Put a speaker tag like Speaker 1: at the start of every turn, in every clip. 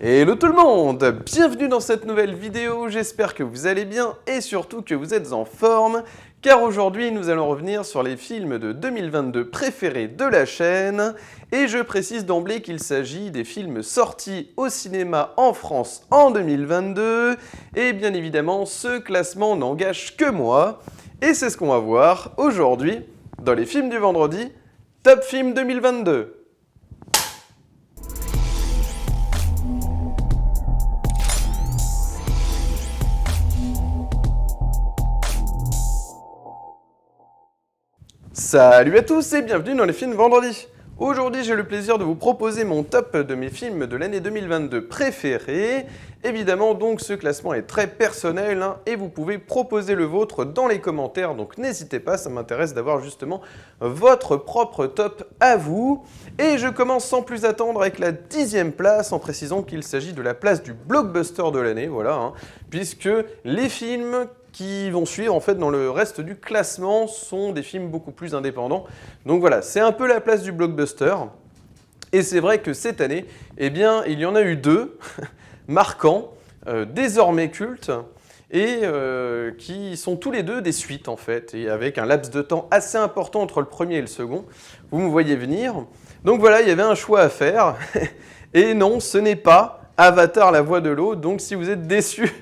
Speaker 1: Hello tout le monde, bienvenue dans cette nouvelle vidéo, j'espère que vous allez bien et surtout que vous êtes en forme, car aujourd'hui nous allons revenir sur les films de 2022 préférés de la chaîne, et je précise d'emblée qu'il s'agit des films sortis au cinéma en France en 2022, et bien évidemment ce classement n'engage que moi, et c'est ce qu'on va voir aujourd'hui dans les films du vendredi, Top Film 2022. Salut à tous et bienvenue dans les films vendredi. Aujourd'hui, j'ai le plaisir de vous proposer mon top de mes films de l'année 2022 préférés. Évidemment, donc, ce classement est très personnel et vous pouvez proposer le vôtre dans les commentaires. Donc, n'hésitez pas, ça m'intéresse d'avoir justement votre propre top à vous. Et je commence sans plus attendre avec la 10e place, en précisant qu'il s'agit de la place du blockbuster de l'année, voilà, puisque les films qui vont suivre en fait dans le reste du classement sont des films beaucoup plus indépendants. Donc voilà, c'est un peu la place du blockbuster. Et c'est vrai que cette année, eh bien, il y en a eu deux marquants, désormais cultes, et qui sont tous les deux des suites en fait, et avec un laps de temps assez important entre le premier et le second. Vous me voyez venir. Donc voilà, il y avait un choix à faire. Et non, ce n'est pas Avatar, la voix de l'eau. Donc si vous êtes déçus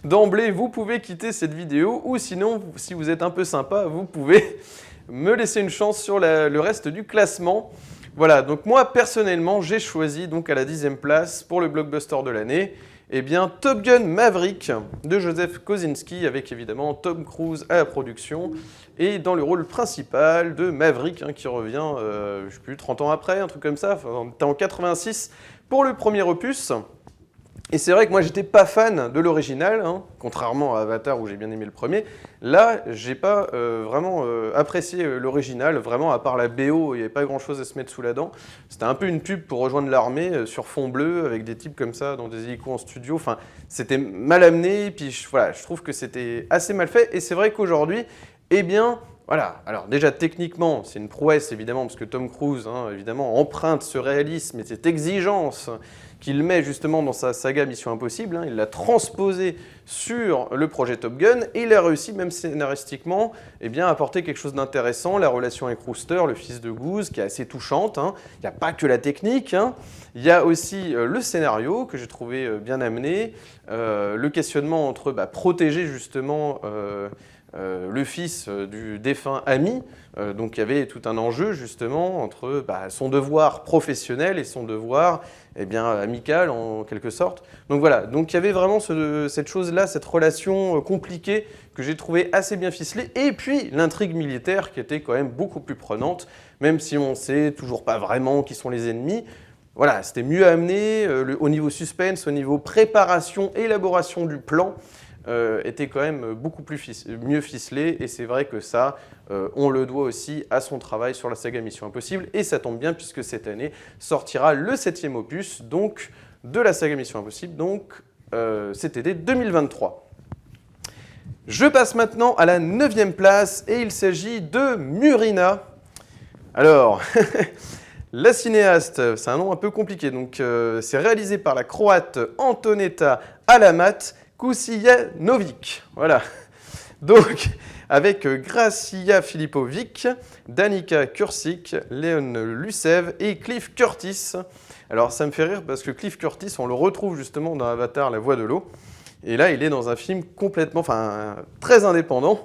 Speaker 1: d'emblée, vous pouvez quitter cette vidéo, ou sinon, si vous êtes un peu sympa, vous pouvez me laisser une chance sur le reste du classement. Voilà, donc moi, personnellement, j'ai choisi donc à la 10e place pour le blockbuster de l'année, eh bien, Top Gun Maverick de Joseph Kosinski, avec évidemment Tom Cruise à la production, et dans le rôle principal de Maverick, qui revient, je ne sais plus, 30 ans après, un truc comme ça, on était en 86 pour le premier opus. Et c'est vrai que moi, j'étais pas fan de l'original, contrairement à Avatar où j'ai bien aimé le premier. Là, j'ai pas vraiment apprécié l'original, vraiment, à part la BO, il n'y avait pas grand-chose à se mettre sous la dent. C'était un peu une pub pour rejoindre l'armée sur fond bleu, avec des types comme ça, dans des hélicos en studio. Enfin, c'était mal amené, puis voilà, je trouve que c'était assez mal fait. Et c'est vrai qu'aujourd'hui, eh bien, voilà, alors déjà techniquement, c'est une prouesse évidemment, parce que Tom Cruise, évidemment, emprunte ce réalisme et cette exigence qu'il met justement dans sa saga Mission Impossible, il l'a transposé sur le projet Top Gun, et il a réussi, même scénaristiquement, à apporter quelque chose d'intéressant, la relation avec Rooster, le fils de Goose, qui est assez touchante. Il n'y a pas que la technique, il y a aussi le scénario, que j'ai trouvé bien amené, le questionnement entre protéger justement le fils du défunt ami, donc il y avait tout un enjeu justement entre son devoir professionnel et son devoir amical en quelque sorte. Donc voilà, donc il y avait vraiment cette chose-là, cette relation compliquée que j'ai trouvé assez bien ficelée, et puis l'intrigue militaire qui était quand même beaucoup plus prenante, même si on ne sait toujours pas vraiment qui sont les ennemis. Voilà, c'était mieux amené, au niveau suspense, au niveau préparation, élaboration du plan, était quand même beaucoup mieux ficelé, et c'est vrai que ça, on le doit aussi à son travail sur la saga Mission Impossible, et ça tombe bien puisque cette année sortira le 7e opus donc, de la saga Mission Impossible, donc cet été 2023. Je passe maintenant à la 9e place, et il s'agit de Murina. Alors, la cinéaste, c'est un nom un peu compliqué, donc c'est réalisé par la Croate Antoneta Alamat Kusijanovic, voilà. Donc, avec Gracia Filipovic, Danica Kursic, Leon Lucev et Cliff Curtis. Alors, ça me fait rire parce que Cliff Curtis, on le retrouve justement dans Avatar, la voix de l'eau. Et là, il est dans un film complètement, très indépendant.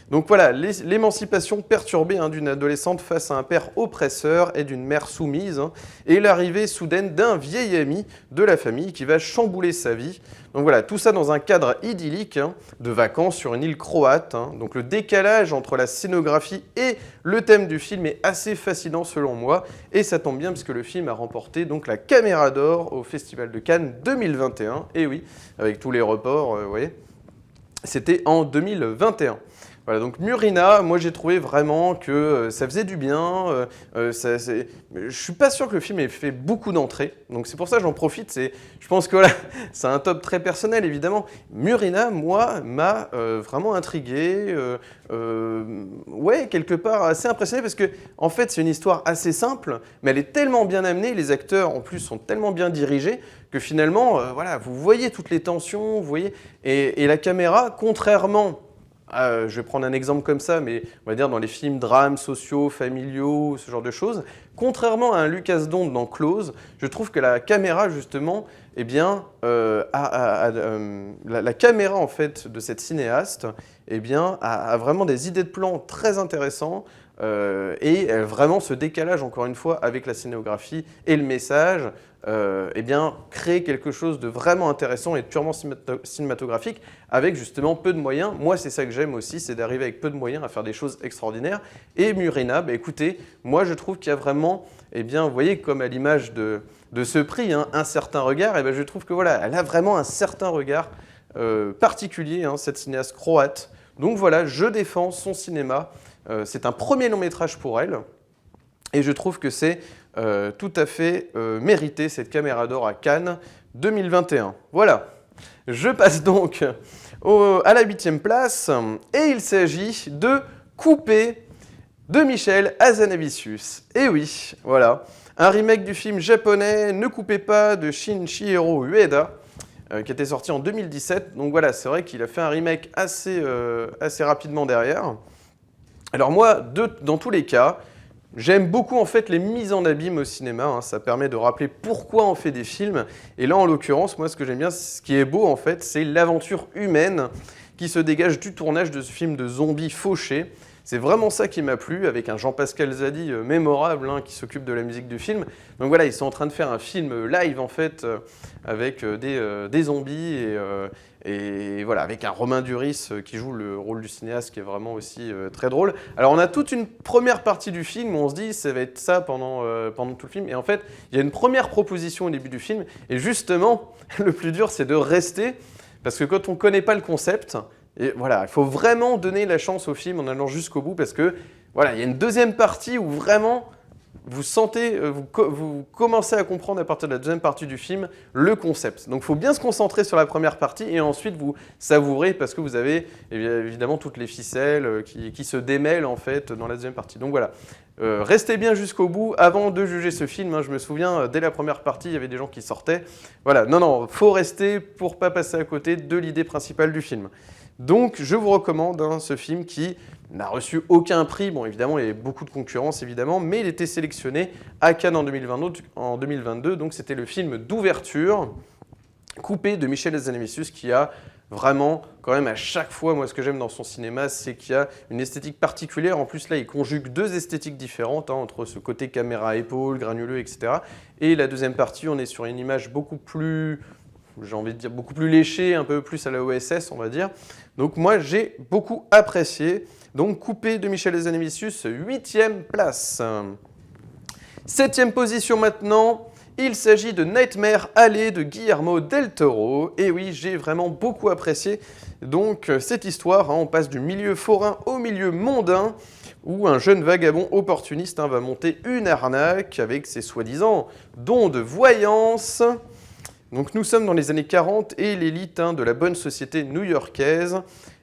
Speaker 1: Donc voilà, l'émancipation perturbée d'une adolescente face à un père oppresseur et d'une mère soumise, et l'arrivée soudaine d'un vieil ami de la famille qui va chambouler sa vie. Donc voilà, tout ça dans un cadre idyllique de vacances sur une île croate. Donc le décalage entre la scénographie et le thème du film est assez fascinant selon moi, et ça tombe bien puisque le film a remporté donc la Caméra d'Or au Festival de Cannes 2021, et oui, avec tous les reports, vous voyez, c'était en 2021. Voilà, donc Murina, moi j'ai trouvé vraiment que ça faisait du bien. Je suis pas sûr que le film ait fait beaucoup d'entrées, donc c'est pour ça que j'en profite. Je pense que voilà, c'est un top très personnel évidemment. Murina, moi, m'a vraiment intrigué. Ouais, quelque part assez impressionné parce que en fait c'est une histoire assez simple, mais elle est tellement bien amenée. Les acteurs en plus sont tellement bien dirigés que finalement, voilà, vous voyez toutes les tensions, vous voyez, et la caméra, contrairement je vais prendre un exemple comme ça, mais on va dire dans les films drames sociaux, familiaux, ce genre de choses. Contrairement à un Lucas Dont dans Close, je trouve que la caméra, justement, eh bien, la caméra en fait de cette cinéaste, eh bien, a vraiment des idées de plans très intéressants. Et vraiment ce décalage, encore une fois, avec la scénographie et le message, eh bien, crée quelque chose de vraiment intéressant et de purement cinématographique, avec justement peu de moyens. Moi, c'est ça que j'aime aussi, c'est d'arriver avec peu de moyens à faire des choses extraordinaires. Et Murina, bah, écoutez, moi je trouve qu'il y a vraiment, eh bien, vous voyez, comme à l'image de ce prix, hein, un certain regard, et ben, je trouve que voilà, elle a vraiment un certain regard particulier, hein, cette cinéaste croate. Donc voilà, je défends son cinéma. C'est un premier long métrage pour elle, et je trouve que c'est tout à fait mérité, cette Caméra d'Or à Cannes 2021. Voilà, je passe donc à la 8e place, et il s'agit de Coupé de Michel Hazanavicius. Et oui, voilà, un remake du film japonais Ne coupez pas de Shinichiro Ueda, qui était sorti en 2017. Donc voilà, c'est vrai qu'il a fait un remake assez rapidement derrière. Alors moi, dans tous les cas, j'aime beaucoup en fait les mises en abîme au cinéma, hein. Ça permet de rappeler pourquoi on fait des films. Et là, en l'occurrence, moi, ce que j'aime bien, ce qui est beau en fait, c'est l'aventure humaine qui se dégage du tournage de ce film de zombies fauchés. C'est vraiment ça qui m'a plu, avec un Jean-Pascal Zadi mémorable, hein, qui s'occupe de la musique du film. Donc voilà, ils sont en train de faire un film live en fait, avec des zombies et voilà, avec un Romain Duris qui joue le rôle du cinéaste, qui est vraiment aussi très drôle. Alors on a toute une première partie du film où on se dit ça va être ça pendant tout le film. Et en fait, il y a une première proposition au début du film. Et justement, le plus dur, c'est de rester. Parce que quand on ne connaît pas le concept, et voilà, il faut vraiment donner la chance au film en allant jusqu'au bout. Parce que voilà, il y a une deuxième partie où vraiment vous sentez, vous commencez à comprendre à partir de la deuxième partie du film le concept. Donc il faut bien se concentrer sur la première partie et ensuite vous savourez parce que vous avez évidemment toutes les ficelles qui se démêlent en fait dans la deuxième partie. Donc voilà, restez bien jusqu'au bout avant de juger ce film, hein. Je me souviens, dès la première partie, il y avait des gens qui sortaient. Voilà, non, faut rester pour pas passer à côté de l'idée principale du film. Donc je vous recommande, hein, ce film qui n'a reçu aucun prix. Bon, évidemment, il y a beaucoup de concurrence, évidemment, mais il était sélectionné à Cannes en 2022. Donc c'était le film d'ouverture, Coupé de Michel Hazanavicius, qui a vraiment, quand même, à chaque fois, moi, ce que j'aime dans son cinéma, c'est qu'il y a une esthétique particulière. En plus, là, il conjugue deux esthétiques différentes, hein, entre ce côté caméra à épaule, granuleux, etc. Et la deuxième partie, on est sur une image beaucoup plus, j'ai envie de dire, beaucoup plus léchée, un peu plus à la OSS, on va dire. Donc moi, j'ai beaucoup apprécié. Donc Coupé de Michel Hazanavicius, 8e place. 7e position maintenant, il s'agit de Nightmare Alley de Guillermo del Toro. Et oui, j'ai vraiment beaucoup apprécié donc cette histoire, hein. On passe du milieu forain au milieu mondain, où un jeune vagabond opportuniste, hein, va monter une arnaque avec ses soi-disant dons de voyance. Donc nous sommes dans les années 40 et l'élite, hein, de la bonne société new-yorkaise,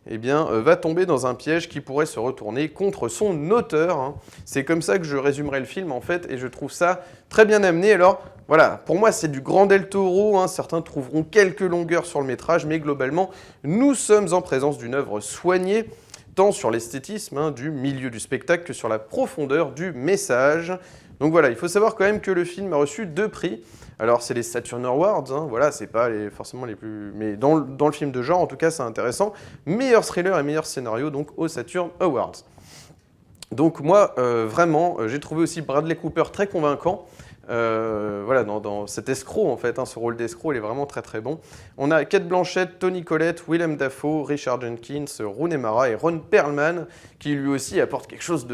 Speaker 1: eh bien, va tomber dans un piège qui pourrait se retourner contre son auteur, hein. C'est comme ça que je résumerai le film en fait, et je trouve ça très bien amené. Alors voilà, pour moi c'est du grand Del Toro, hein. Certains trouveront quelques longueurs sur le métrage, mais globalement nous sommes en présence d'une œuvre soignée, tant sur l'esthétisme, hein, du milieu du spectacle que sur la profondeur du message. Donc voilà, il faut savoir quand même que le film a reçu 2 prix. Alors c'est les Saturn Awards, hein, voilà, c'est pas forcément les plus... Mais dans le film de genre, en tout cas, c'est intéressant. Meilleur thriller et meilleur scénario, donc aux Saturn Awards. Donc moi, vraiment, j'ai trouvé aussi Bradley Cooper très convaincant. Voilà, dans cet escroc en fait, hein, ce rôle d'escroc, il est vraiment très très bon. On a Cate Blanchett, Toni Collette, Willem Dafoe, Richard Jenkins, Rooney Mara et Ron Perlman, qui lui aussi apporte quelque chose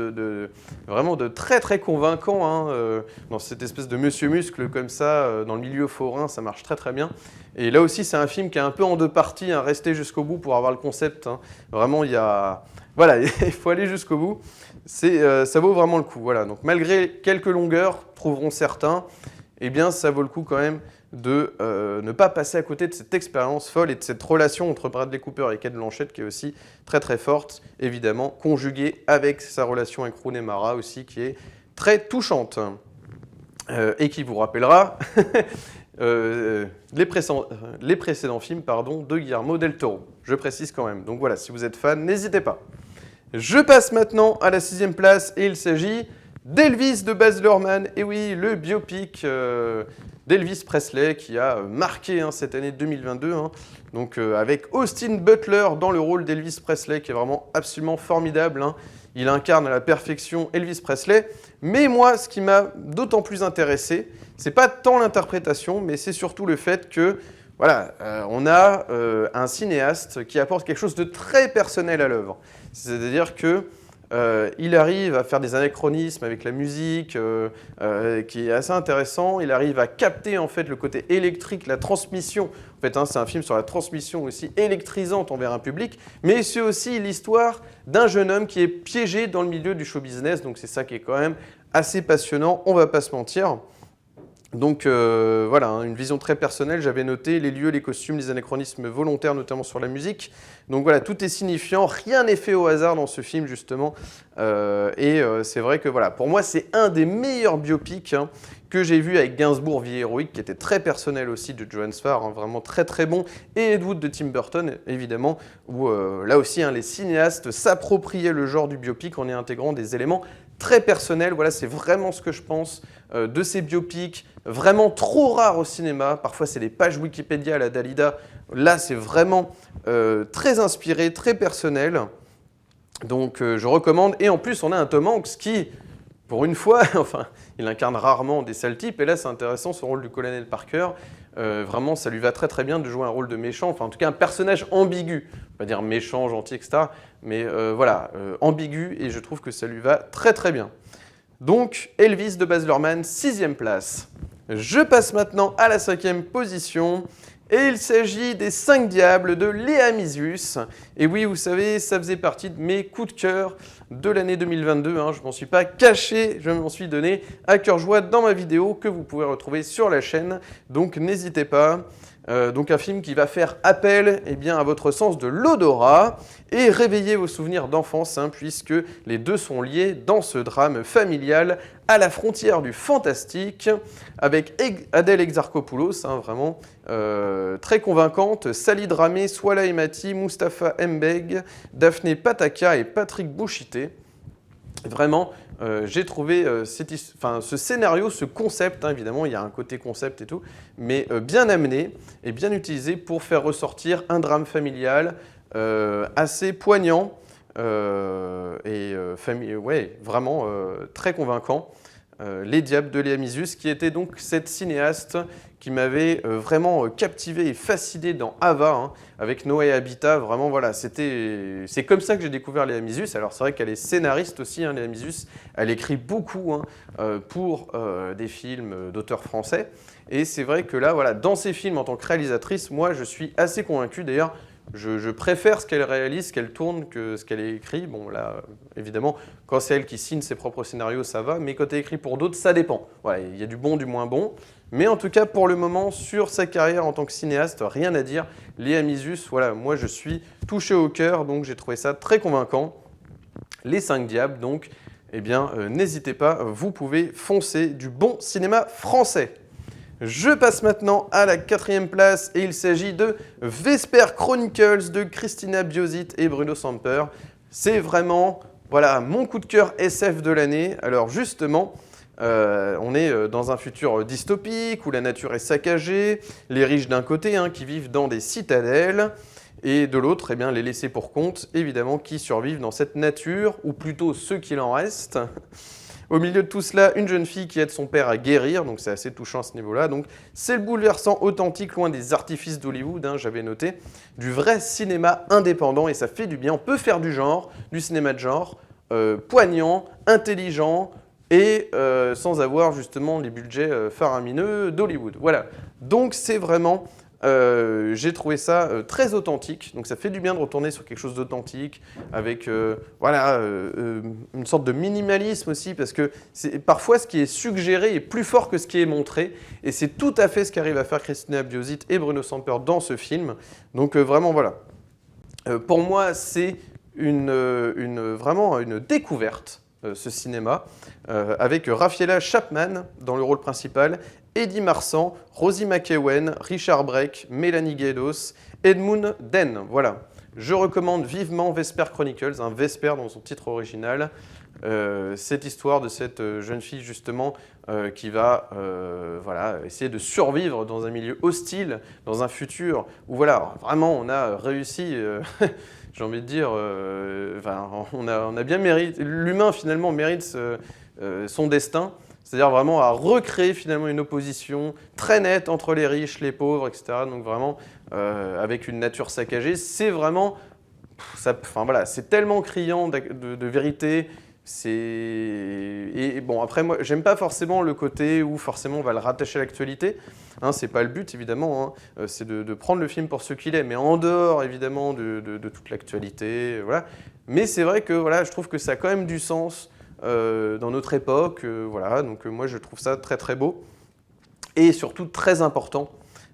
Speaker 1: vraiment de très très convaincant, hein, dans cette espèce de monsieur muscle comme ça, dans le milieu forain, ça marche très très bien. Et là aussi, c'est un film qui est un peu en 2 parties, hein, restez jusqu'au bout pour avoir le concept, hein. Vraiment, il y a voilà, il faut aller jusqu'au bout. Ça vaut vraiment le coup. Voilà. Donc malgré quelques longueurs, trouveront certains, eh bien ça vaut le coup quand même de ne pas passer à côté de cette expérience folle et de cette relation entre Bradley Cooper et Cate Blanchett qui est aussi très très forte, évidemment, conjuguée avec sa relation avec Rooney Mara aussi qui est très touchante. Et qui vous rappellera les précédents films de Guillermo del Toro. Je précise quand même. Donc voilà, si vous êtes fan, n'hésitez pas. Je passe maintenant à la 6e place et il s'agit d'Elvis de Baz Luhrmann. Et oui, le biopic d'Elvis Presley qui a marqué cette année 2022. Donc avec Austin Butler dans le rôle d'Elvis Presley qui est vraiment absolument formidable. Il incarne à la perfection Elvis Presley. Mais moi, ce qui m'a d'autant plus intéressé, c'est pas tant l'interprétation, mais c'est surtout le fait que voilà, on a un cinéaste qui apporte quelque chose de très personnel à l'œuvre. C'est-à-dire que il arrive à faire des anachronismes avec la musique qui est assez intéressant. Il arrive à capter en fait le côté électrique, la transmission. En fait, c'est un film sur la transmission aussi électrisante envers un public, mais c'est aussi l'histoire d'un jeune homme qui est piégé dans le milieu du show business. Donc c'est ça qui est quand même assez passionnant, on va pas se mentir. Donc voilà, une vision très personnelle, j'avais noté les lieux, les costumes, les anachronismes volontaires, notamment sur la musique. Donc voilà, tout est signifiant, rien n'est fait au hasard dans ce film justement. C'est vrai que voilà, pour moi c'est un des meilleurs biopics que j'ai vu avec Gainsbourg, Vie héroïque, qui était très personnel aussi de Johann Sfar, vraiment très très bon, et Ed Wood de Tim Burton, évidemment, où là aussi les cinéastes s'appropriaient le genre du biopic en y intégrant des éléments très personnels. Voilà, c'est vraiment ce que je pense de ces biopics, vraiment trop rares au cinéma. Parfois, c'est des pages Wikipédia à la Dalida. Là, c'est vraiment très inspiré, très personnel. Donc, je recommande. Et en plus, on a un Tom Hanks qui, pour une fois, enfin, il incarne rarement des sales types. Et là, c'est intéressant, son rôle du colonel Parker. Vraiment, ça lui va très très bien de jouer un rôle de méchant. Enfin, en tout cas, un personnage ambigu. On va dire méchant, gentil, etc. Mais voilà, ambigu. Et je trouve que ça lui va très très bien. Donc, Elvis de Baz Luhrmann, 6e place. Je passe maintenant à la 5e position. Et il s'agit des 5 Diables de Léa Mysius. Et oui, vous savez, ça faisait partie de mes coups de cœur de l'année 2022. Je ne m'en suis pas caché, je m'en suis donné à cœur joie dans ma vidéo que vous pouvez retrouver sur la chaîne. Donc n'hésitez pas. Donc un film qui va faire appel à votre sens de l'odorat et réveiller vos souvenirs d'enfance, puisque les deux sont liés dans ce drame familial à la frontière du fantastique, avec Adèle Exarchopoulos, vraiment très convaincante, Sally Dramé, Swala Emati, Mustapha Mbeg, Daphné Pataka et Patrick Bouchité. Vraiment, j'ai trouvé ce scénario, ce concept, évidemment, il y a un côté concept et tout, mais bien amené et bien utilisé pour faire ressortir un drame familial assez poignant vraiment très convaincant. Les Diables de Léa Mysius, qui était donc cette cinéaste qui m'avait vraiment captivé et fasciné dans Ava, avec Noé et Habitat. Vraiment, voilà, c'est comme ça que j'ai découvert Léa Mysius. Alors, c'est vrai qu'elle est scénariste aussi, Léa Mysius. Elle écrit beaucoup pour des films d'auteurs français. Et c'est vrai que là, voilà, dans ses films en tant que réalisatrice, moi, je suis assez convaincu. D'ailleurs, je préfère ce qu'elle réalise, ce qu'elle tourne, que ce qu'elle écrit. Bon, là, évidemment, quand c'est elle qui signe ses propres scénarios, ça va. Mais quand elle écrit pour d'autres, ça dépend. Voilà, il y a du bon, du moins bon. Mais en tout cas, pour le moment, sur sa carrière en tant que cinéaste, rien à dire. Léa Mysius, voilà, moi, je suis touché au cœur. Donc, j'ai trouvé ça très convaincant. Les 5 Diables, donc, n'hésitez pas, vous pouvez foncer du bon cinéma français. Je passe maintenant à la 4e place et il s'agit de Vesper Chronicles de Christina Biosит et Bruno Samper. C'est vraiment mon coup de cœur SF de l'année. Alors justement, on est dans un futur dystopique où la nature est saccagée, les riches d'un côté qui vivent dans des citadelles et de l'autre les laissés pour compte évidemment qui survivent dans cette nature ou plutôt ceux qu'il en reste. Au milieu de tout cela, une jeune fille qui aide son père à guérir, donc c'est assez touchant à ce niveau-là. Donc c'est le bouleversant authentique, loin des artifices d'Hollywood, j'avais noté, du vrai cinéma indépendant, et ça fait du bien. On peut faire du cinéma de genre, poignant, intelligent, et sans avoir justement les budgets faramineux d'Hollywood. Voilà, donc c'est vraiment j'ai trouvé ça très authentique, donc ça fait du bien de retourner sur quelque chose d'authentique, avec voilà, une sorte de minimalisme aussi, parce que parfois ce qui est suggéré est plus fort que ce qui est montré, et c'est tout à fait ce qu'arrivent à faire Christina Biosite et Bruno Samper dans ce film. Donc vraiment voilà, pour moi c'est vraiment une découverte, ce cinéma, avec Raffaella Chapman dans le rôle principal, Eddie Marsan, Rosie McEwen, Richard Brake, Mélanie Gaydos, Edmund Den. Voilà. Je recommande vivement Vesper Chronicles, un Vesper dans son titre original. Cette histoire de cette jeune fille justement qui va voilà, essayer de survivre dans un milieu hostile, dans un futur où voilà, vraiment on a réussi, j'ai envie de dire, enfin, on a bien mérité, l'humain finalement mérite son destin. C'est-à-dire vraiment à recréer finalement une opposition très nette entre les riches, les pauvres, etc. Donc vraiment avec une nature saccagée, c'est vraiment, enfin voilà, c'est tellement criant de vérité. Et bon, après moi, j'aime pas forcément le côté où forcément on va le rattacher à l'actualité. Hein, c'est pas le but évidemment. Hein. C'est de prendre le film pour ce qu'il est, mais en dehors évidemment de toute l'actualité, voilà. Mais c'est vrai que voilà, je trouve que ça a quand même du sens. Dans notre époque, voilà, donc moi je trouve ça très très beau et surtout très important.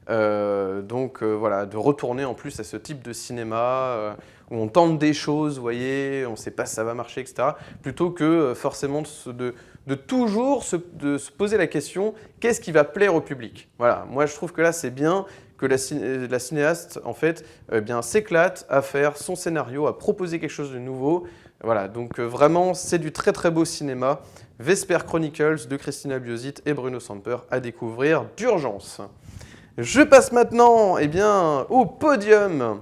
Speaker 1: Donc voilà, de retourner en plus à ce type de cinéma où on tente des choses, vous voyez, on ne sait pas si ça va marcher, etc. Plutôt que forcément de toujours de se poser la question, qu'est-ce qui va plaire au public? Voilà, moi je trouve que là c'est bien que la cinéaste en fait s'éclate à faire son scénario, à proposer quelque chose de nouveau. Voilà, donc vraiment, c'est du très très beau cinéma. Vesper Chronicles de Christina Biosite et Bruno Samper à découvrir d'urgence. Je passe maintenant au podium.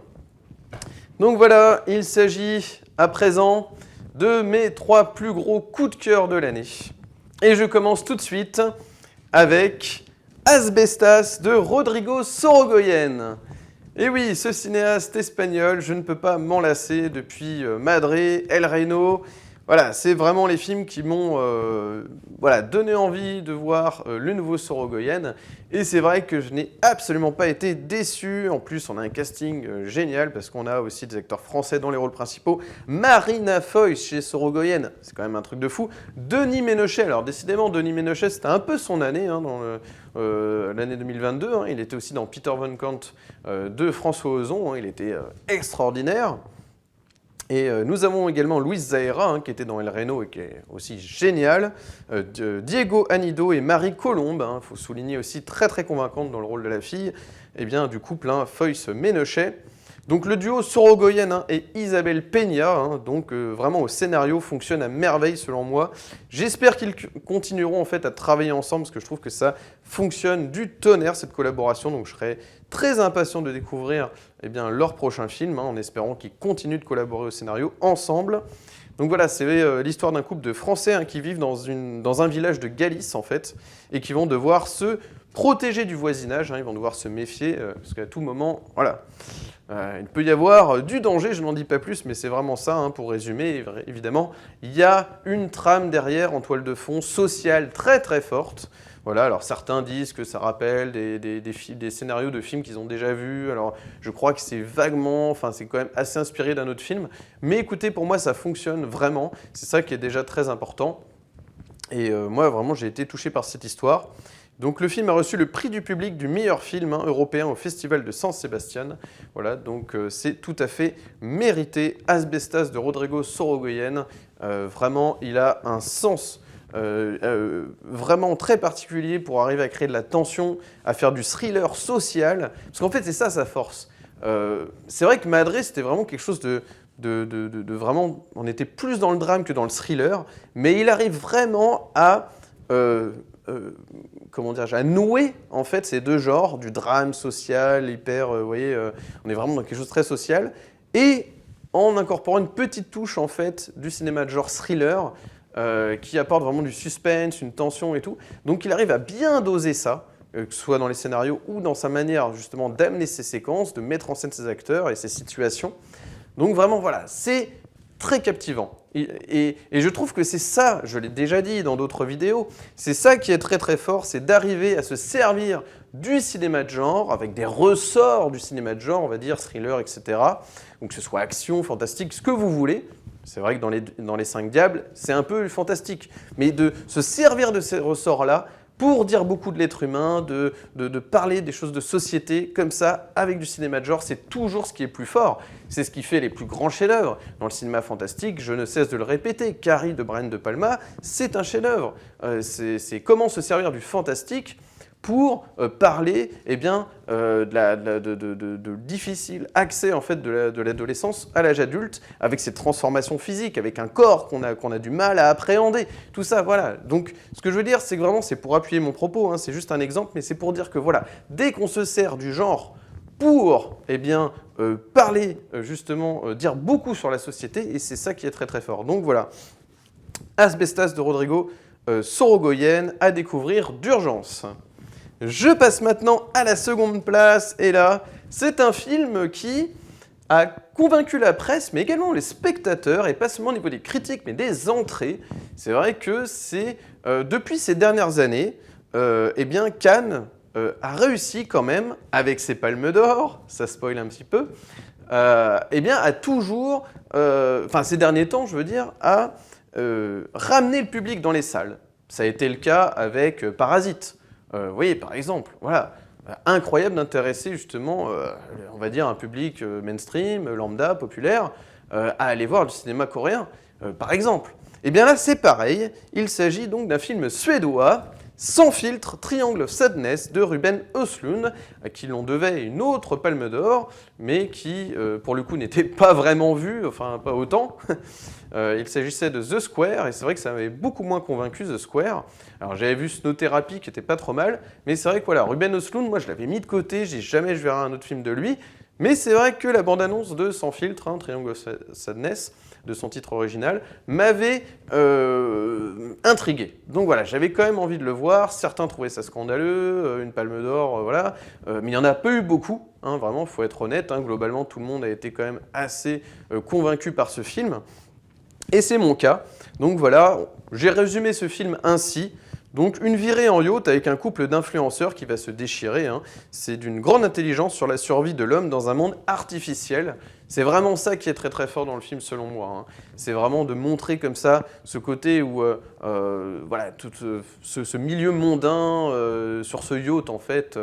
Speaker 1: Donc voilà, il s'agit à présent de mes 3 plus gros coups de cœur de l'année. Et je commence tout de suite avec Asbestas de Rodrigo Sorogoyen. Et oui, ce cinéaste espagnol, je ne peux pas m'en lasser depuis Madré, El Reino. Voilà, c'est vraiment les films qui m'ont voilà, donné envie de voir le nouveau Sorogoyen. Et c'est vrai que je n'ai absolument pas été déçu. En plus, on a un casting génial parce qu'on a aussi des acteurs français dans les rôles principaux. Marina Foïs chez Sorogoyen, c'est quand même un truc de fou. Denis Ménochet, alors décidément, Denis Ménochet, c'était un peu son année hein, dans l'année 2022. Hein. Il était aussi dans Peter Van Kant de François Ozon. Hein. Il était extraordinaire. Et nous avons également Luis Zahera, hein, qui était dans El Reno et qui est aussi génial. Diego Anido et Marie Colombe, il faut souligner aussi très très convaincante dans le rôle de la fille, du couple Foïs-Ménochet. Donc le duo Sorogoyen et Isabelle Peña, donc vraiment au scénario, fonctionne à merveille selon moi. J'espère qu'ils continueront en fait à travailler ensemble parce que je trouve que ça fonctionne du tonnerre cette collaboration. Donc je serai très impatient de découvrir leur prochain film en espérant qu'ils continuent de collaborer au scénario ensemble. Donc voilà, c'est l'histoire d'un couple de Français qui vivent dans un village de Galice en fait et qui vont devoir se protéger du voisinage, ils vont devoir se méfier parce qu'à tout moment, voilà. Il peut y avoir du danger, je n'en dis pas plus, mais c'est vraiment ça, pour résumer, évidemment. Il y a une trame derrière, en toile de fond, sociale très très forte. Voilà, alors certains disent que ça rappelle des scénarios de films qu'ils ont déjà vus. Alors je crois que c'est vaguement, c'est quand même assez inspiré d'un autre film. Mais écoutez, pour moi, ça fonctionne vraiment. C'est ça qui est déjà très important. Et moi, vraiment, j'ai été touché par cette histoire. Donc le film a reçu le prix du public du meilleur film européen au Festival de San Sebastián. Voilà, donc c'est tout à fait mérité. Asbestas de Rodrigo Sorogoyen, vraiment, il a un sens vraiment très particulier pour arriver à créer de la tension, à faire du thriller social. Parce qu'en fait, c'est ça sa force. C'est vrai que Madré, c'était vraiment quelque chose de vraiment... On était plus dans le drame que dans le thriller, mais il arrive vraiment à... à nouer en fait ces deux genres, du drame social, hyper, vous voyez, on est vraiment dans quelque chose de très social, et en incorporant une petite touche en fait du cinéma de genre thriller, qui apporte vraiment du suspense, une tension et tout. Donc il arrive à bien doser ça, que ce soit dans les scénarios ou dans sa manière justement d'amener ses séquences, de mettre en scène ses acteurs et ses situations. Donc vraiment voilà, c'est très captivant. Et je trouve que c'est ça, je l'ai déjà dit dans d'autres vidéos, c'est ça qui est très très fort, c'est d'arriver à se servir du cinéma de genre, avec des ressorts du cinéma de genre, on va dire, thriller, etc. Donc que ce soit action, fantastique, ce que vous voulez. C'est vrai que dans les 5 diables, c'est un peu fantastique. Mais de se servir de ces ressorts-là pour dire beaucoup de l'être humain, de parler des choses de société, comme ça, avec du cinéma de genre, c'est toujours ce qui est plus fort. C'est ce qui fait les plus grands chefs-d'œuvre. Dans le cinéma fantastique, je ne cesse de le répéter, Carrie de Brian De Palma, c'est un chef-d'œuvre. C'est comment se servir du fantastique pour parler eh bien, de difficile accès en fait, de l'adolescence à l'âge adulte, avec ses transformations physiques, avec un corps qu'on a du mal à appréhender. Tout ça, voilà. Donc, ce que je veux dire, c'est que vraiment, c'est pour appuyer mon propos, hein, c'est juste un exemple, mais c'est pour dire que voilà, dès qu'on se sert du genre pour eh bien, parler, justement, dire beaucoup sur la société, et c'est ça qui est très très fort. Donc voilà, Asbestas de Rodrigo Sorogoyen à découvrir d'urgence. Je passe maintenant à la seconde place, et là, c'est un film qui a convaincu la presse, mais également les spectateurs, et pas seulement au niveau des critiques, mais des entrées. C'est vrai que c'est, depuis ces dernières années, eh bien, Cannes a réussi quand même, avec ses palmes d'or, ça spoil un petit peu, eh bien, a toujours, enfin ces derniers temps, je veux dire, à ramener le public dans les salles. Ça a été le cas avec Parasite. Vous voyez, par exemple, voilà, incroyable d'intéresser justement, on va dire, un public mainstream, lambda, populaire, à aller voir du cinéma coréen, par exemple. Et bien là, c'est pareil, il s'agit donc d'un film suédois, Sans filtre, Triangle of Sadness de Ruben Östlund, à qui l'on devait une autre palme d'or, mais qui, pour le coup, n'était pas vraiment vu, enfin pas autant. Il s'agissait de The Square, et c'est vrai que ça m'avait beaucoup moins convaincu, The Square. Alors j'avais vu Snow Therapy, qui était pas trop mal, mais c'est vrai que voilà, Ruben Östlund, moi je l'avais mis de côté, j'ai jamais je verrai un autre film de lui, mais c'est vrai que la bande-annonce de Sans filtre, hein, Triangle of Sadness, de son titre original, m'avait intrigué. Donc voilà, j'avais quand même envie de le voir. Certains trouvaient ça scandaleux, une palme d'or, voilà. Mais il n'y en a pas eu beaucoup, hein, vraiment, il faut être honnête. Hein, globalement, tout le monde a été quand même assez convaincu par ce film. Et c'est mon cas. Donc voilà, j'ai résumé ce film ainsi. Donc une virée en yacht avec un couple d'influenceurs qui va se déchirer. Hein. C'est d'une grande intelligence sur la survie de l'homme dans un monde artificiel. C'est vraiment ça qui est très très fort dans le film selon moi. Hein. C'est vraiment de montrer comme ça ce côté où voilà, tout ce milieu mondain sur ce yacht en fait,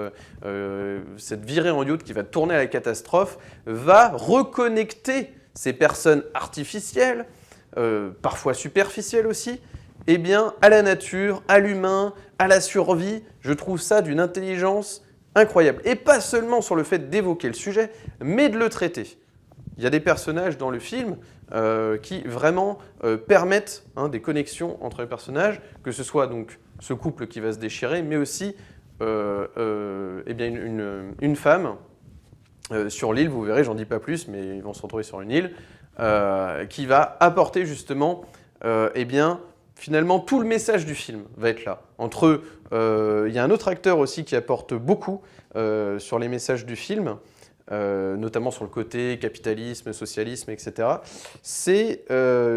Speaker 1: cette virée en yacht qui va tourner à la catastrophe, va reconnecter ces personnes artificielles, parfois superficielles aussi, eh bien, à la nature, à l'humain, à la survie. Je trouve ça d'une intelligence incroyable. Et pas seulement sur le fait d'évoquer le sujet, mais de le traiter. Il y a des personnages dans le film qui vraiment permettent des connexions entre les personnages, que ce soit donc ce couple qui va se déchirer, mais aussi eh bien une femme sur l'île, vous verrez, j'en dis pas plus, mais ils vont se retrouver sur une île, qui va apporter justement eh bien, finalement, tout le message du film va être là. Entre eux, il y a un autre acteur aussi qui apporte beaucoup sur les messages du film, notamment sur le côté capitalisme, socialisme, etc. C'est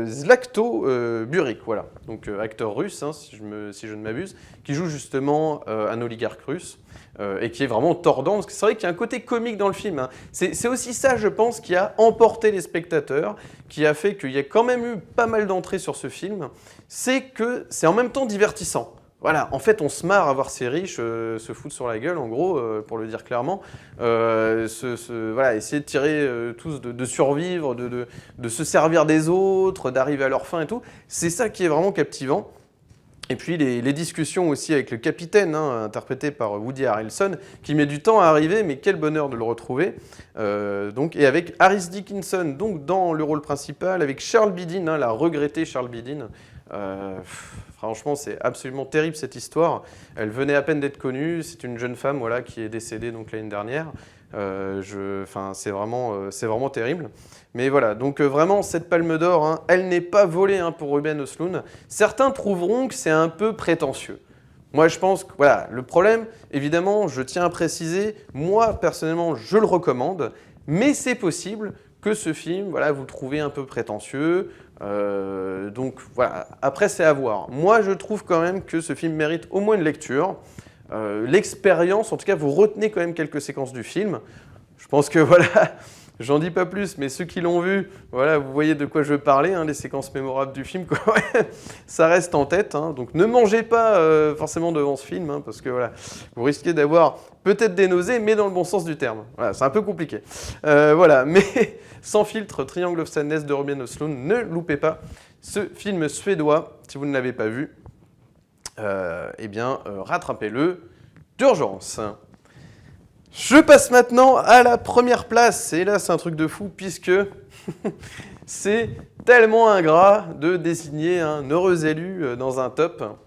Speaker 1: Zlatko Burik, voilà. Donc acteur russe, hein, si je ne m'abuse, qui joue justement un oligarque russe. Et qui est vraiment tordant, parce que c'est vrai qu'il y a un côté comique dans le film. Hein. C'est aussi ça, je pense, qui a emporté les spectateurs, qui a fait qu'il y a quand même eu pas mal d'entrées sur ce film, c'est que c'est en même temps divertissant. Voilà, en fait, on se marre à voir ces riches se foutre sur la gueule, en gros, pour le dire clairement. Voilà, essayer de tirer tous, de survivre, de se servir des autres, d'arriver à leur fin et tout. C'est ça qui est vraiment captivant. Et puis les discussions aussi avec le capitaine, hein, interprété par Woody Harrelson, qui met du temps à arriver, mais quel bonheur de le retrouver. Donc, et avec Harris Dickinson donc, dans le rôle principal, avec Charles Bidin, hein, la regrettée Charles Bidin. Franchement, c'est absolument terrible cette histoire. Elle venait à peine d'être connue. C'est une jeune femme voilà, qui est décédée donc, l'année dernière. C'est vraiment terrible. Mais voilà, donc vraiment, cette palme d'or, hein, elle n'est pas volée hein, pour Ruben Östlund. Certains trouveront que c'est un peu prétentieux. Moi, je pense que voilà, le problème, évidemment, je tiens à préciser, moi, personnellement, je le recommande, mais c'est possible que ce film, voilà, vous le trouvez un peu prétentieux. Donc voilà, après, c'est à voir. Moi, je trouve quand même que ce film mérite au moins une lecture. l'expérience, en tout cas, vous retenez quand même quelques séquences du film. Je pense que voilà, j'en dis pas plus, mais ceux qui l'ont vu, voilà, vous voyez de quoi je veux parler, hein, les séquences mémorables du film, quoi. Ça reste en tête, hein, donc ne mangez pas forcément devant ce film, hein, parce que voilà, vous risquez d'avoir peut-être des nausées, mais dans le bon sens du terme. Voilà, c'est un peu compliqué. Voilà, mais Sans filtre, Triangle of Sadness de Ruben Östlund, ne loupez pas ce film suédois, si vous ne l'avez pas vu, rattrapez-le d'urgence. Je passe maintenant à la première place, et là c'est un truc de fou, puisque c'est tellement ingrat de désigner un heureux élu dans un top.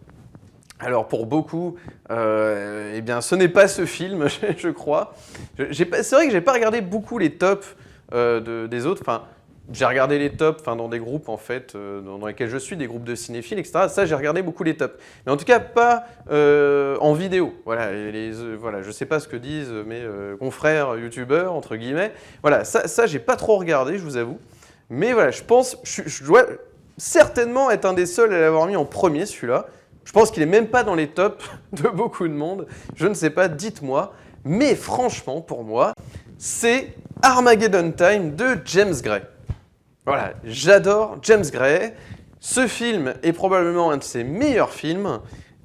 Speaker 1: Alors pour beaucoup, ce n'est pas ce film, je crois. C'est vrai que j'ai pas regardé beaucoup les tops des autres. Enfin, j'ai regardé les tops dans des groupes en fait, dans lesquels je suis, des groupes de cinéphiles, etc. Ça, j'ai regardé beaucoup les tops. Mais en tout cas, pas en vidéo. Voilà, voilà, je sais pas ce que disent mes confrères youtubeurs, entre guillemets. Voilà, ça j'ai pas trop regardé, je vous avoue. Mais voilà, je pense, je dois certainement être un des seuls à l'avoir mis en premier, celui-là. Je pense qu'il est même pas dans les tops de beaucoup de monde. Je ne sais pas, dites-moi. Mais franchement, pour moi, c'est Armageddon Time de James Gray. Voilà, j'adore James Gray. Ce film est probablement un de ses meilleurs films.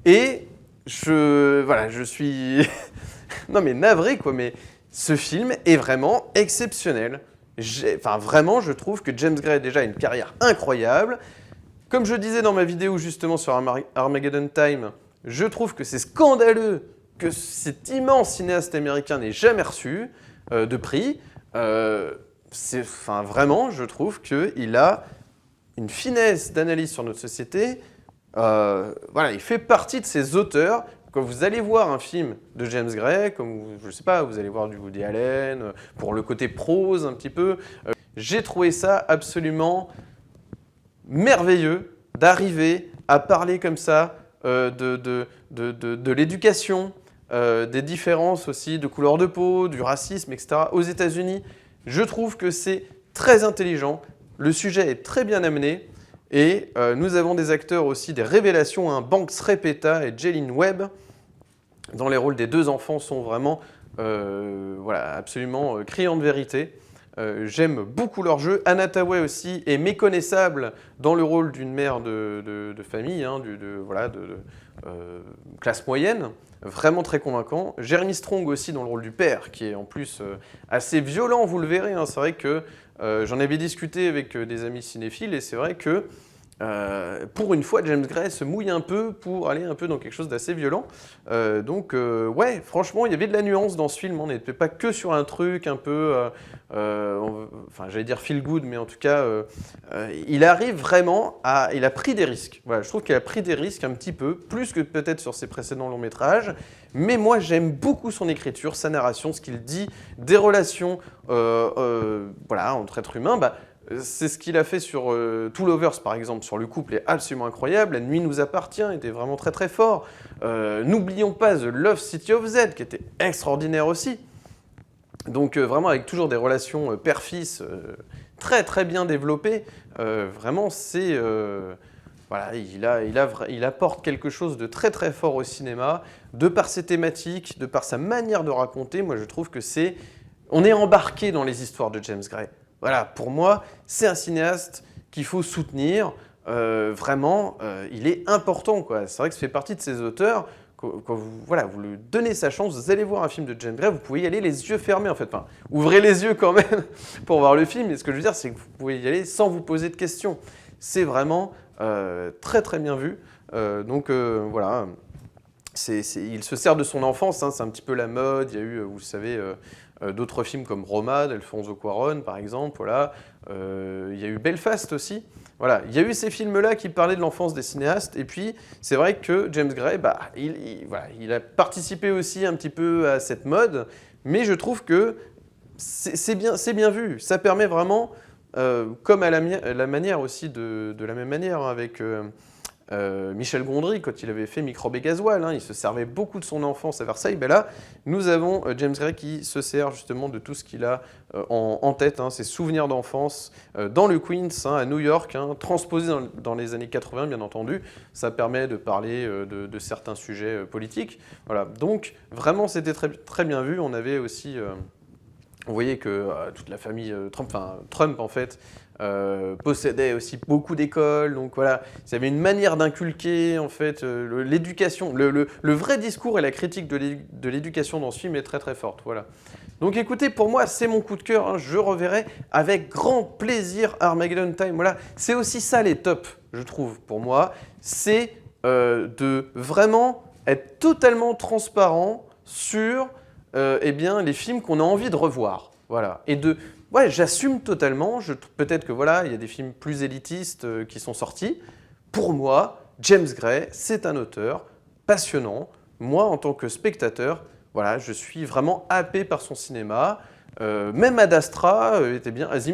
Speaker 1: Et je suis non mais navré quoi, mais ce film est vraiment exceptionnel. Vraiment, je trouve que James Gray a déjà une carrière incroyable. Comme je disais dans ma vidéo justement sur Armageddon Time, je trouve que c'est scandaleux que cet immense cinéaste américain n'ait jamais reçu de prix. Vraiment, je trouve qu'il a une finesse d'analyse sur notre société. Il fait partie de ces auteurs. Quand vous allez voir un film de James Gray, comme je sais pas, vous allez voir du Woody Allen, pour le côté prose un petit peu, j'ai trouvé ça absolument merveilleux d'arriver à parler comme ça de l'éducation, des différences aussi de couleur de peau, du racisme, etc. aux États-Unis. Je trouve que c'est très intelligent, le sujet est très bien amené et nous avons des acteurs aussi, des révélations, hein, Banks Repeta et Jaylin Webb, dans les rôles des deux enfants sont vraiment absolument criants de vérité. J'aime beaucoup leur jeu. Anna Thaoué aussi est méconnaissable dans le rôle d'une mère de famille, hein, classe moyenne, vraiment très convaincant. Jeremy Strong aussi dans le rôle du père, qui est en plus assez violent, vous le verrez. Hein. C'est vrai que j'en avais discuté avec des amis cinéphiles et c'est vrai que pour une fois, James Gray se mouille un peu pour aller un peu dans quelque chose d'assez violent. Ouais, franchement, il y avait de la nuance dans ce film. On n'était pas que sur un truc un peu, j'allais dire feel good, mais en tout cas, il arrive vraiment à... Il a pris des risques. Voilà, je trouve qu'il a pris des risques un petit peu, plus que peut-être sur ses précédents longs métrages. Mais moi, j'aime beaucoup son écriture, sa narration, ce qu'il dit, des relations entre êtres humains. C'est ce qu'il a fait sur Two Lovers, par exemple, sur le couple est absolument incroyable. La nuit nous appartient était vraiment très très fort. N'oublions pas The Love City of Z, qui était extraordinaire aussi. Donc vraiment avec toujours des relations père-fils très très bien développées. Vraiment, c'est... il apporte quelque chose de très très fort au cinéma, de par ses thématiques, de par sa manière de raconter. Moi, je trouve que c'est... On est embarqué dans les histoires de James Gray. Voilà, pour moi, c'est un cinéaste qu'il faut soutenir. Vraiment, il est important, quoi. C'est vrai que ça fait partie de ces auteurs. Quand vous lui donnez sa chance, vous allez voir un film de James Gray, vous pouvez y aller les yeux fermés, en fait. Enfin, ouvrez les yeux quand même pour voir le film. Et ce que je veux dire, c'est que vous pouvez y aller sans vous poser de questions. C'est vraiment très, très bien vu. Voilà. Il se sert de son enfance, hein, c'est un petit peu la mode. Il y a eu, vous le savez... d'autres films comme Roma, d'Alfonso Cuarón, par exemple. Voilà. Il y a eu Belfast aussi. Voilà. Il y a eu ces films-là qui parlaient de l'enfance des cinéastes. Et puis, c'est vrai que James Gray, il a participé aussi un petit peu à cette mode. Mais je trouve que c'est bien vu. Ça permet vraiment, comme à la manière aussi, de la même manière avec Michel Gondry, quand il avait fait Microbe et Gasoil, hein, il se servait beaucoup de son enfance à Versailles. Ben là, nous avons James Gray qui se sert justement de tout ce qu'il a en tête, hein, ses souvenirs d'enfance dans le Queens, hein, à New York, hein, transposé dans les années 80, bien entendu. Ça permet de parler de certains sujets politiques. Voilà. Donc, vraiment, c'était très, très bien vu. On avait aussi... on voyait que toute la famille Trump en fait, possédait aussi beaucoup d'écoles, donc voilà, il y avait une manière d'inculquer en fait l'éducation, le vrai discours et la critique de l'éducation dans ce film est très très forte, voilà. Donc écoutez, pour moi c'est mon coup de cœur, hein, je reverrai avec grand plaisir Armageddon Time, voilà, c'est aussi ça les tops, je trouve, pour moi, c'est de vraiment être totalement transparent sur eh bien, les films qu'on a envie de revoir. Voilà. Et ouais, j'assume totalement. Peut-être que voilà, il y a des films plus élitistes qui sont sortis. Pour moi, James Gray, c'est un auteur passionnant. Moi, en tant que spectateur, voilà, je suis vraiment happé par son cinéma. Même Ad Astra était bien. The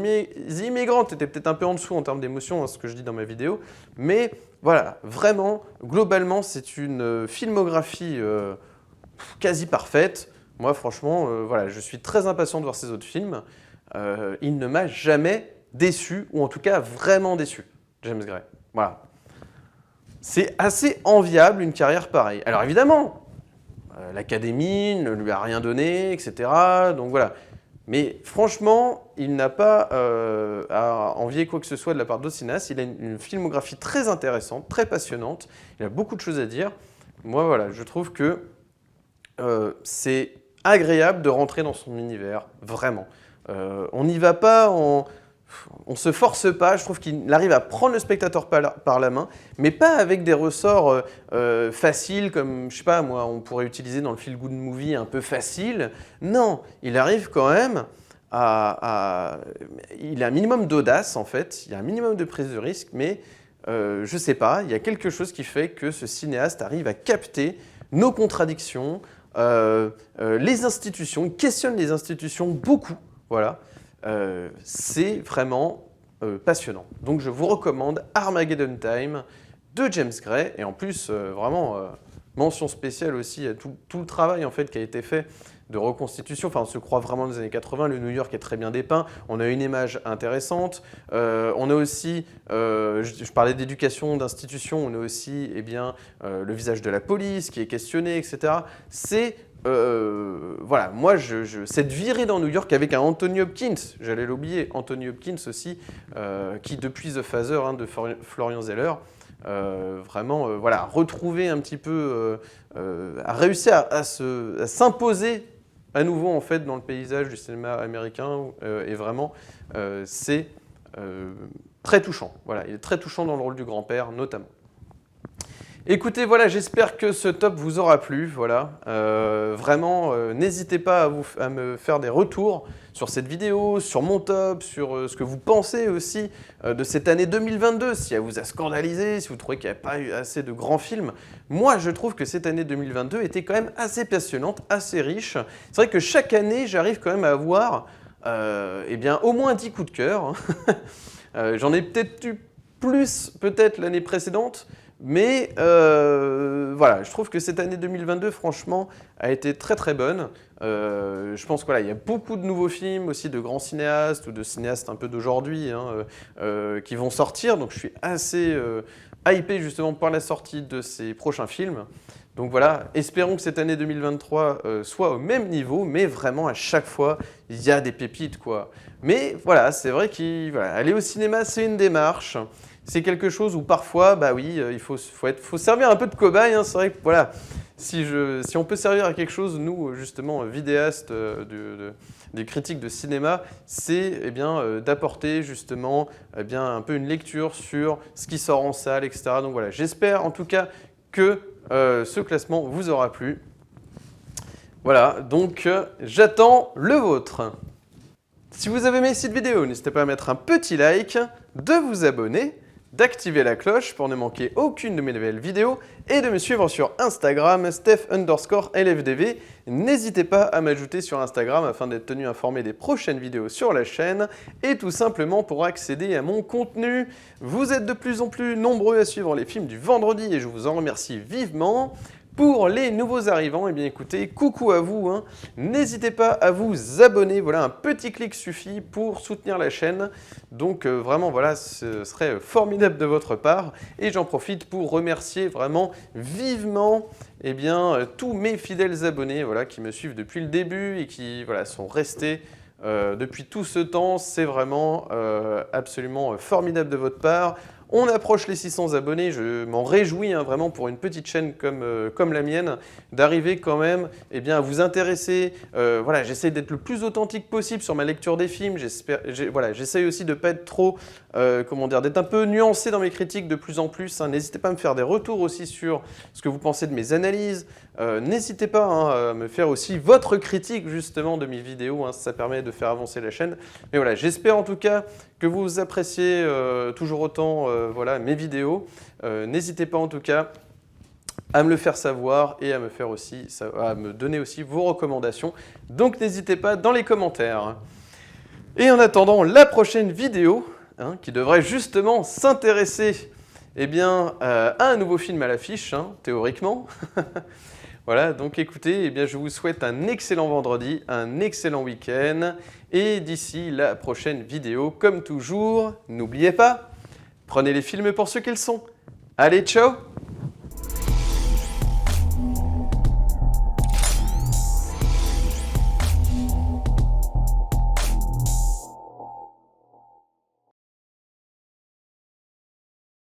Speaker 1: Immigrant était peut-être un peu en dessous en termes d'émotion, hein, ce que je dis dans ma vidéo. Mais voilà, vraiment, globalement, c'est une filmographie quasi parfaite. Moi, franchement, voilà, je suis très impatient de voir ces autres films. Il ne m'a jamais déçu, ou en tout cas vraiment déçu, James Gray. Voilà. C'est assez enviable une carrière pareille. Alors évidemment, l'Académie ne lui a rien donné, etc. Donc voilà. Mais franchement, il n'a pas à envier quoi que ce soit de la part d'autres cinéastes. Il a une filmographie très intéressante, très passionnante. Il a beaucoup de choses à dire. Moi, voilà, je trouve que c'est agréable de rentrer dans son univers, vraiment. On n'y va pas, on se force pas, je trouve qu'il arrive à prendre le spectateur par la main, mais pas avec des ressorts faciles comme, je sais pas moi, on pourrait utiliser dans le feel good movie un peu facile. Non, il arrive quand même il a un minimum d'audace en fait, il y a un minimum de prise de risque, mais je sais pas, il y a quelque chose qui fait que ce cinéaste arrive à capter nos contradictions, les institutions, il questionne les institutions beaucoup, voilà. C'est vraiment passionnant. Donc je vous recommande Armageddon Time de James Gray, et en plus, vraiment, mention spéciale aussi à tout le travail en fait, qui a été fait de reconstitution, enfin on se croit vraiment dans les années 80, le New York est très bien dépeint, on a une image intéressante, on a aussi, je parlais d'éducation, d'institution, on a aussi eh bien, le visage de la police qui est questionné, etc. C'est, voilà, moi, cette virée dans New York avec un Anthony Hopkins, j'allais l'oublier, Anthony Hopkins aussi, qui depuis The Father hein, de Florian Zeller, vraiment, voilà, retrouver un petit peu, a réussi à s'imposer à nouveau en fait dans le paysage du cinéma américain et vraiment c'est très touchant. Voilà, il est très touchant dans le rôle du grand-père notamment. Écoutez, voilà, j'espère que ce top vous aura plu. Voilà, vraiment, n'hésitez pas à me faire des retours sur cette vidéo, sur mon top, sur ce que vous pensez aussi de cette année 2022, si elle vous a scandalisé, si vous trouvez qu'il n'y a pas eu assez de grands films. Moi, je trouve que cette année 2022 était quand même assez passionnante, assez riche. C'est vrai que chaque année, j'arrive quand même à avoir eh bien, au moins 10 coups de cœur. J'en ai peut-être eu plus peut-être l'année précédente, mais voilà, je trouve que cette année 2022, franchement, a été très très bonne. Je pense qu'il y a beaucoup de nouveaux films, aussi de grands cinéastes ou de cinéastes un peu d'aujourd'hui hein, qui vont sortir. Donc je suis assez hypé justement par la sortie de ces prochains films. Donc voilà, espérons que cette année 2023 soit au même niveau, mais vraiment à chaque fois, il y a des pépites quoi. Mais voilà, c'est vrai qu'aller au cinéma, c'est une démarche. C'est quelque chose où parfois, bah oui, il faut servir un peu de cobaye. Hein. C'est vrai que voilà, si on peut servir à quelque chose, nous, justement, vidéastes, des critiques de cinéma, c'est eh bien d'apporter justement eh bien, un peu une lecture sur ce qui sort en salle, etc. Donc voilà, j'espère en tout cas que ce classement vous aura plu. Voilà, donc j'attends le vôtre. Si vous avez aimé cette vidéo, n'hésitez pas à mettre un petit like, de vous abonner, d'activer la cloche pour ne manquer aucune de mes nouvelles vidéos et de me suivre sur Instagram, Steph_LFDV. N'hésitez pas à m'ajouter sur Instagram afin d'être tenu informé des prochaines vidéos sur la chaîne et tout simplement pour accéder à mon contenu. Vous êtes de plus en plus nombreux à suivre les films du vendredi et je vous en remercie vivement. Pour les nouveaux arrivants, eh bien écoutez, coucou à vous, hein. N'hésitez pas à vous abonner, voilà, un petit clic suffit pour soutenir la chaîne. Donc vraiment, voilà, ce serait formidable de votre part. Et j'en profite pour remercier vraiment vivement eh bien, tous mes fidèles abonnés voilà, qui me suivent depuis le début et qui voilà, sont restés depuis tout ce temps. C'est vraiment absolument formidable de votre part. On approche les 600 abonnés, je m'en réjouis hein, vraiment pour une petite chaîne comme la mienne, d'arriver quand même eh bien, à vous intéresser. Voilà, j'essaie d'être le plus authentique possible sur ma lecture des films. Voilà, j'essaie aussi de ne pas être trop, comment dire, d'être un peu nuancé dans mes critiques de plus en plus. Hein. N'hésitez pas à me faire des retours aussi sur ce que vous pensez de mes analyses. N'hésitez pas hein, à me faire aussi votre critique justement de mes vidéos, hein, ça permet de faire avancer la chaîne. Mais voilà, j'espère en tout cas que vous appréciez toujours autant voilà, mes vidéos. N'hésitez pas en tout cas à me le faire savoir et à me donner aussi vos recommandations. Donc n'hésitez pas dans les commentaires. Et en attendant la prochaine vidéo, hein, qui devrait justement s'intéresser eh bien, à un nouveau film à l'affiche, hein, théoriquement. Voilà, donc écoutez, eh bien, je vous souhaite un excellent vendredi, un excellent week-end. Et d'ici la prochaine vidéo, comme toujours, n'oubliez pas, prenez les films pour ce qu'ils sont. Allez, ciao!